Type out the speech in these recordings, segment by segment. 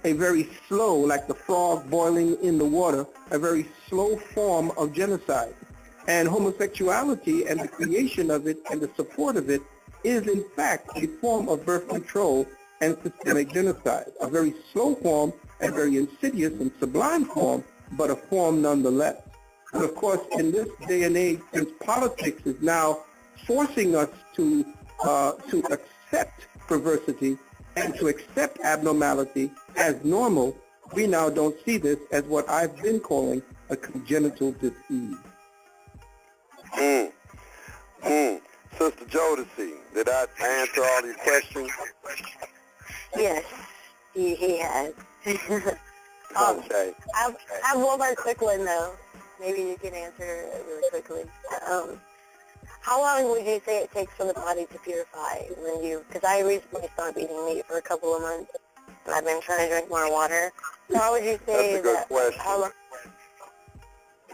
a very slow, like the frog boiling in the water, a very slow form of genocide. And homosexuality and the creation of it and the support of it is in fact a form of birth control and systemic genocide, a very slow form, a very insidious and sublime form, but a form nonetheless. But of course, in this day and age, since politics is now forcing us to accept perversity and to accept abnormality as normal, we now don't see this as what I've been calling a congenital disease. Sister Jodeci, did I answer all your questions? Yes, he has. Okay. I have one more quick one, though. Maybe you can answer it really quickly. How long would you say it takes for the body to purify when you, because I recently stopped eating meat for a couple of months, and I've been trying to drink more water. So how would you say That's a good question. How long?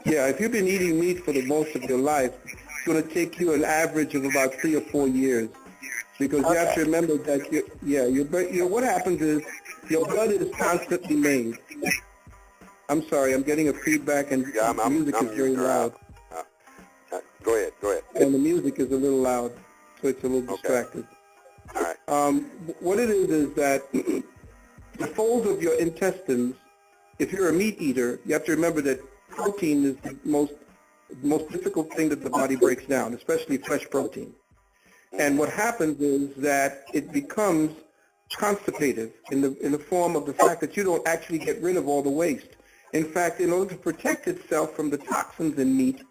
Yeah, if you've been eating meat for the most of your life, it's going to take you an average of about 3 or 4 years. Because you have to remember that, what happens is your blood is constantly made. I'm sorry, I'm getting a feedback and the music is very loud. Go ahead. And the music is a little loud, so it's a little distracted. All right. What it is that the folds of your intestines, if you're a meat eater, you have to remember that protein is the most difficult thing that the body breaks down, especially fresh protein. And what happens is that it becomes constipative in the form of the fact that you don't actually get rid of all the waste. In fact, in order to protect itself from the toxins in meat,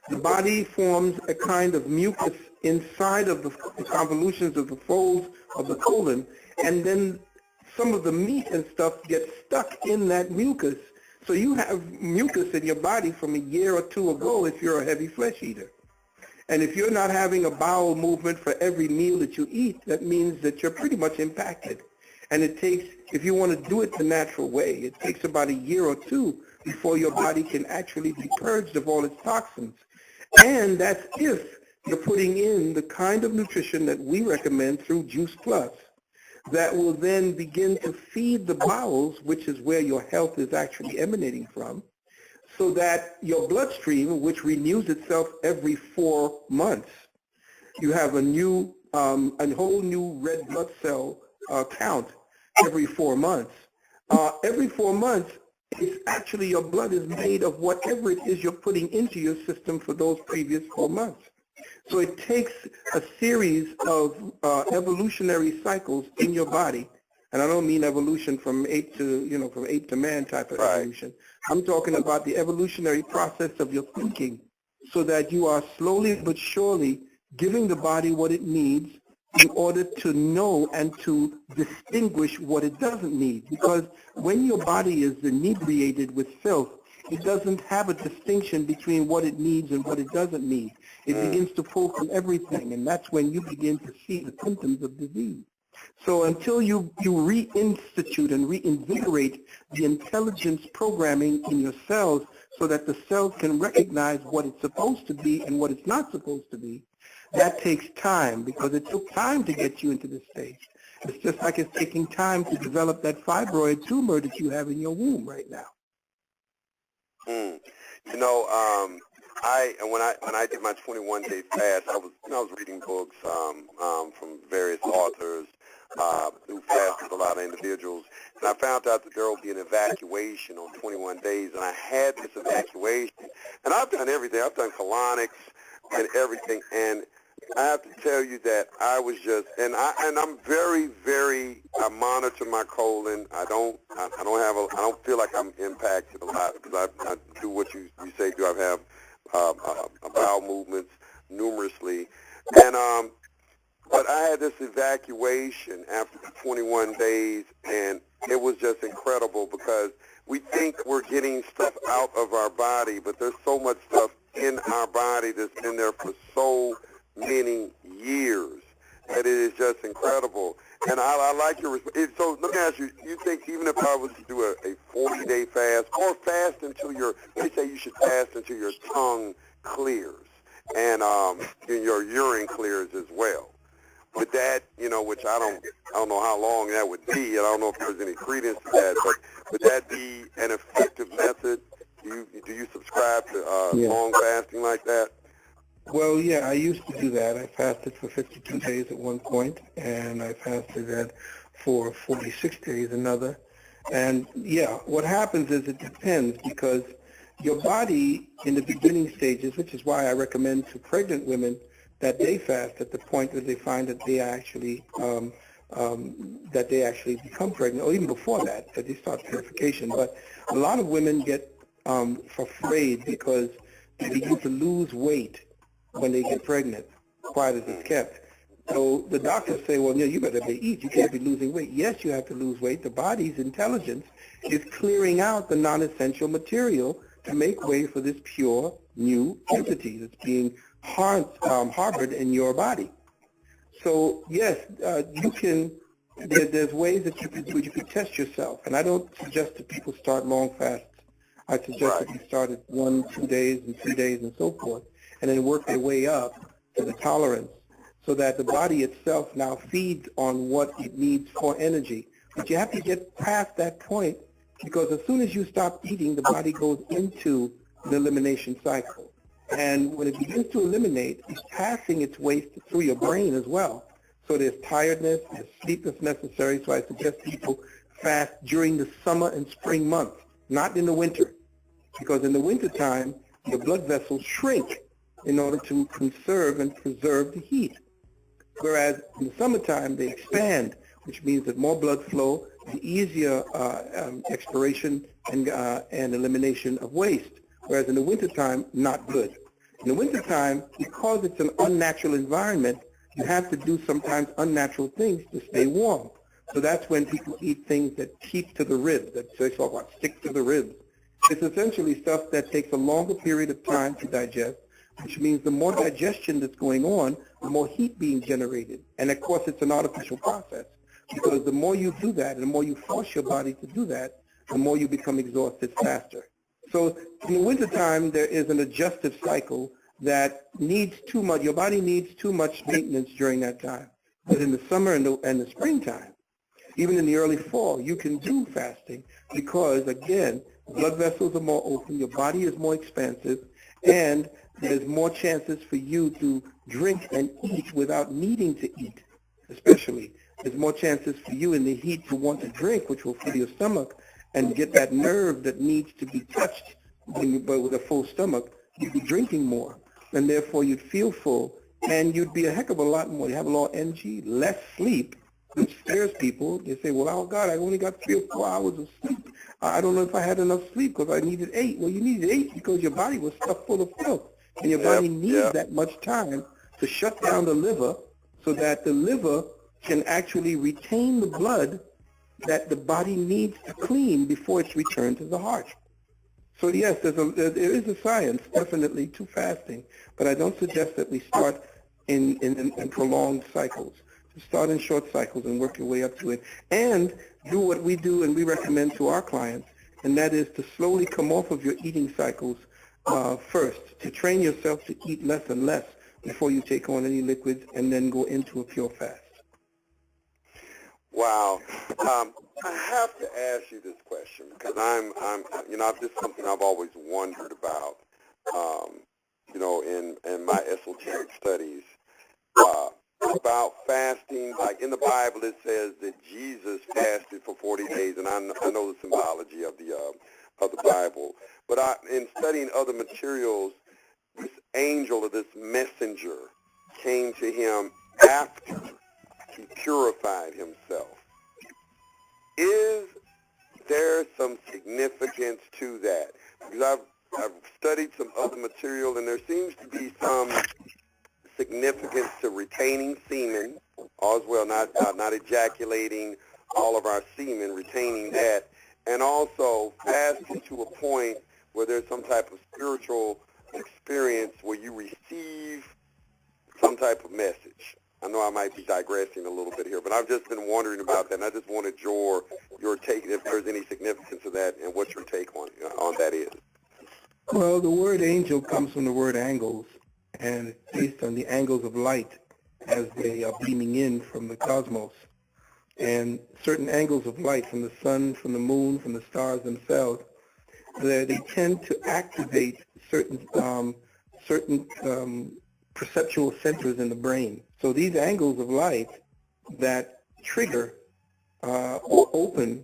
the body forms a kind of mucus inside of the convolutions of the folds of the colon, and then some of the meat and stuff gets stuck in that mucus. So you have mucus in your body from a year or two ago if you're a heavy flesh eater. And if you're not having a bowel movement for every meal that you eat, that means that you're pretty much impacted. And it takes, if you want to do it the natural way, it takes about a year or two before your body can actually be purged of all its toxins. And that's if you're putting in the kind of nutrition that we recommend through Juice Plus that will then begin to feed the bowels, which is where your health is actually emanating from, so that your bloodstream, which renews itself every 4 months, you have a whole new red blood cell count every 4 months. Every 4 months, it's actually your blood is made of whatever it is you're putting into your system for those previous 4 months. So it takes a series of evolutionary cycles in your body, and I don't mean evolution from ape to man type of evolution. I'm talking about the evolutionary process of your thinking, so that you are slowly but surely giving the body what it needs in order to know and to distinguish what it doesn't need. Because when your body is inebriated with filth, it doesn't have a distinction between what it needs and what it doesn't need. It begins to pull from everything, and that's when you begin to see the symptoms of disease. So until you reinstitute and reinvigorate the intelligence programming in your cells so that the cells can recognize what it's supposed to be and what it's not supposed to be, that takes time, because it took time to get you into this stage. It's just like it's taking time to develop that fibroid tumor that you have in your womb right now. When I did my 21-day fast, I was reading books from various authors who fasted a lot of individuals, and I found out that there will be an evacuation on 21 days, and I had this evacuation, and I've done everything. I've done colonics and everything, and I have to tell you that I was just, and I'm very, very, I monitor my colon. I don't feel like I'm impacted a lot because I do what you say do. I have bowel movements numerously, and but I had this evacuation after the 21 days, and it was just incredible because we think we're getting stuff out of our body, but there's so much stuff in our body that's been there for so many years that it is just incredible. And I like your response. So let me ask you, you think even if I was to do a 40-day fast or fast until they say you should fast until your tongue clears and your urine clears as well. Would that, which I don't know how long that would be, and I don't know if there's any credence to that, but would that be an effective method? Do you subscribe to long fasting like that? Well, yeah, I used to do that. I fasted for 52 days at one point, and I fasted for 46 days another. And yeah, what happens is it depends, because your body in the beginning stages, which is why I recommend to pregnant women that they fast at the point that they find that they actually become pregnant, or even before that they start purification. But a lot of women get afraid because they begin to lose weight when they get pregnant, quiet as it's kept. So the doctors say, well, you better eat. You can't be losing weight. Yes, you have to lose weight. The body's intelligence is clearing out the non-essential material to make way for this pure new entity that's being harbored in your body. So yes, you can. There's ways that you can do it. You can test yourself, and I don't suggest that people start long fasts. I suggest that you start at 1, 2 days, and 3 days, and so forth, and then work their way up to the tolerance, so that the body itself now feeds on what it needs for energy. But you have to get past that point, because as soon as you stop eating, the body goes into an elimination cycle. And when it begins to eliminate, it's passing its waste through your brain as well. So there's tiredness, there's sleepiness necessary. So I suggest people fast during the summer and spring months, not in the winter. Because in the wintertime, your blood vessels shrink in order to conserve and preserve the heat. Whereas in the summertime, they expand, which means that more blood flow, and easier expiration and elimination of waste. Whereas in the wintertime, not good. In the wintertime, because it's an unnatural environment, you have to do sometimes unnatural things to stay warm. So that's when people eat things that keep to the ribs, that they talk about stick to the ribs. It's essentially stuff that takes a longer period of time to digest, which means the more digestion that's going on, the more heat being generated. And of course, it's an artificial process, because the more you do that, and the more you force your body to do that, the more you become exhausted faster. So in the wintertime, there is an adjustive cycle that needs too much. Your body needs too much maintenance during that time. But in the summer and the springtime, even in the early fall, you can do fasting because, again, blood vessels are more open, your body is more expansive, and there's more chances for you to drink and eat without needing to eat, especially. There's more chances for you in the heat to want to drink, which will fill your stomach and get that nerve that needs to be touched but with a full stomach. You'd be drinking more, and therefore you'd feel full, and you'd be a heck of a lot more. You have a lot of energy, less sleep, which scares people. They say, well, oh, God, I only got 3 or 4 hours of sleep. I don't know if I had enough sleep because I needed 8. Well, you needed 8 because your body was stuffed full of filth, and your body needs that much time to shut down the liver so that the liver can actually retain the blood that the body needs to clean before it's returned to the heart. So yes, there is a science, definitely, to fasting, but I don't suggest that we start in prolonged cycles. To start in short cycles and work your way up to it, and do what we do and we recommend to our clients, and that is to slowly come off of your eating cycles first, to train yourself to eat less and less before you take on any liquids, and then go into a pure fast. Wow. I have to ask you this question because this is something I've always wondered about, in my esoteric studies, about fasting. Like in the Bible, it says that Jesus fasted for 40 days, and I know the symbology of the Bible. But in studying other materials, this angel or this messenger came to him after he purified himself. Is there some significance to that? Because I've studied some other material, and there seems to be some significance to retaining semen as well, not ejaculating all of our semen, retaining that, and also fasting to a point where there's some type of spiritual experience where you receive some type of message. I know I might be digressing a little bit here, but I've just been wondering about that, and I just wanted your take, if there's any significance to that, and what your take on that is. Well, the word angel comes from the word angles, and it's based on the angles of light. as they are beaming in from the cosmos. And certain angles of light from the sun, from the moon, from the stars themselves, they tend to activate certain perceptual centers in the brain. So these angles of light that trigger or open,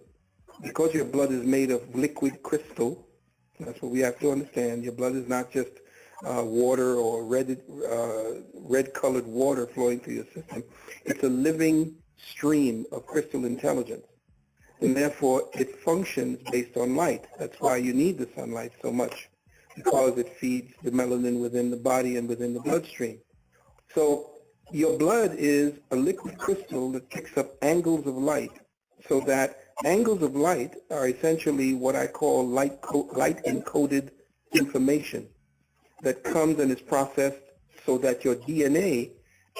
because your blood is made of liquid crystal, that's what we have to understand. Your blood is not just water or red-colored water flowing through your system. It's a living stream of crystal intelligence. And therefore, it functions based on light. That's why you need the sunlight so much, because it feeds the melanin within the body and within the bloodstream. So your blood is a liquid crystal that picks up angles of light, so that angles of light are essentially what I call light-encoded information that comes and is processed so that your DNA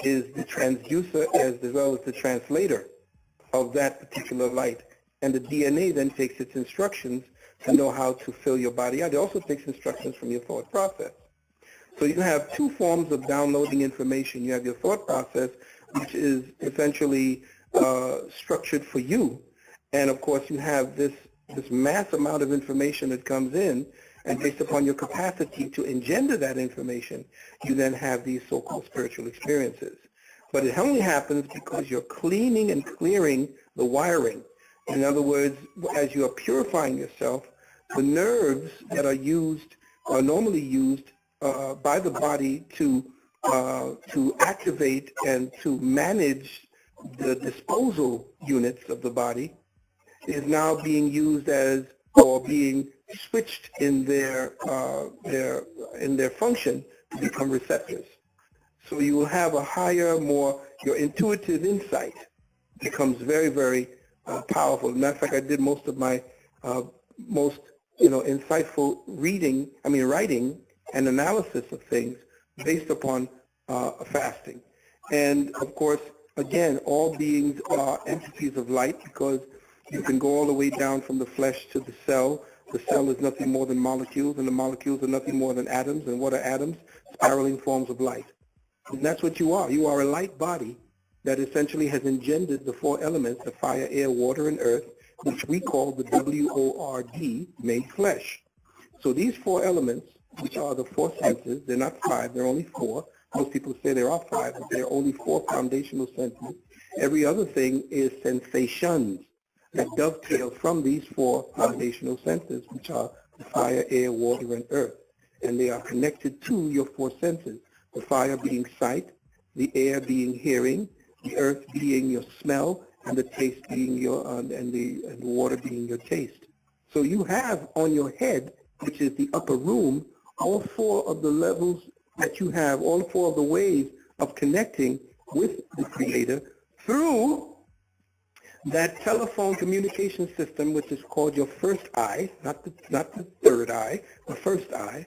is the transducer as well as the translator of that particular light. And the DNA then takes its instructions to know how to fill your body out. It also takes instructions from your thought process. So you have two forms of downloading information. You have your thought process, which is essentially structured for you. And of course, you have this mass amount of information that comes in, and based upon your capacity to engender that information, you then have these so-called spiritual experiences. But it only happens because you're cleaning and clearing the wiring. In other words, as you are purifying yourself, the nerves that are normally used by the body to activate and to manage the disposal units of the body is now being used as, or being switched in their function to become receptors. So you will have a higher, your intuitive insight becomes very, very powerful. As a matter of fact, I did most of my most insightful writing and analysis of things based upon fasting. And of course, again, all beings are entities of light, because you can go all the way down from the flesh to the cell. The cell is nothing more than molecules, and the molecules are nothing more than atoms. And what are atoms? Spiraling forms of light. And that's what you are. You are a light body that essentially has engendered the four elements, the fire, air, water, and earth, which we call the WORD, made flesh. So these four elements, which are the four senses, they're not five, they're only four. Most people say there are five, but there are only four foundational senses. Every other thing is sensations that dovetail from these four foundational senses, which are the fire, air, water, and earth. And they are connected to your four senses, the fire being sight, the air being hearing, the earth being your smell, and the taste being your, and the water being your taste. So you have on your head, which is the upper room, all four of the levels that you have, all four of the ways of connecting with the Creator through that telephone communication system, which is called your first eye, not the third eye, the first eye,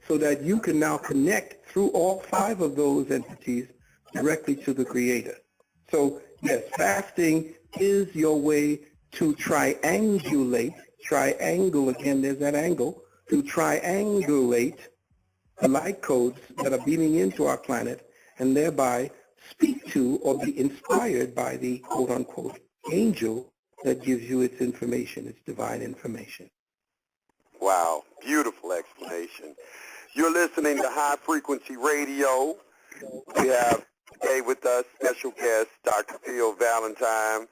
so that you can now connect through all five of those entities directly to the Creator. So yes, fasting is your way to triangulate, triangle, again, there's that angle, to triangulate the light codes that are beaming into our planet, and thereby speak to or be inspired by the quote-unquote angel that gives you its information, its divine information. Wow, beautiful explanation. You're listening to High Frequency Radio. We have today with us special guest, Dr. Phil Valentine.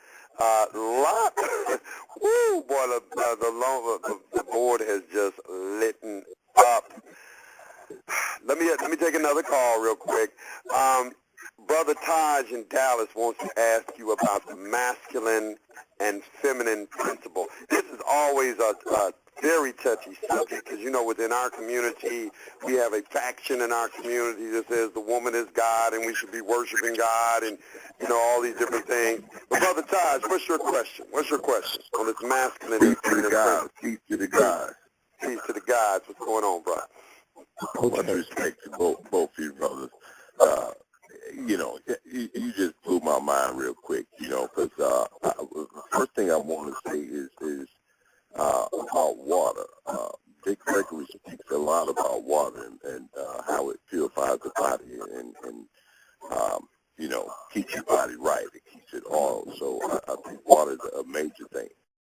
Woo, boy, the board has just lit up. Let me take another call real quick. Brother Taj in Dallas wants to ask you about the masculine and feminine principle. This is always a very touchy subject because, within our community, we have a faction in our community that says the woman is God and we should be worshiping God and, all these different things. But Brother Taj, what's your question? What's your question on this masculine and feminine principle? Peace to the gods. Peace to the gods. What's going on, bro? Much respect to both of you brothers. You just blew my mind real quick, because the first thing I want to say is about water. Dick Gregory speaks a lot about water and how it purifies the body. And keeps your body right. It keeps it oiled. So I think water is a major thing.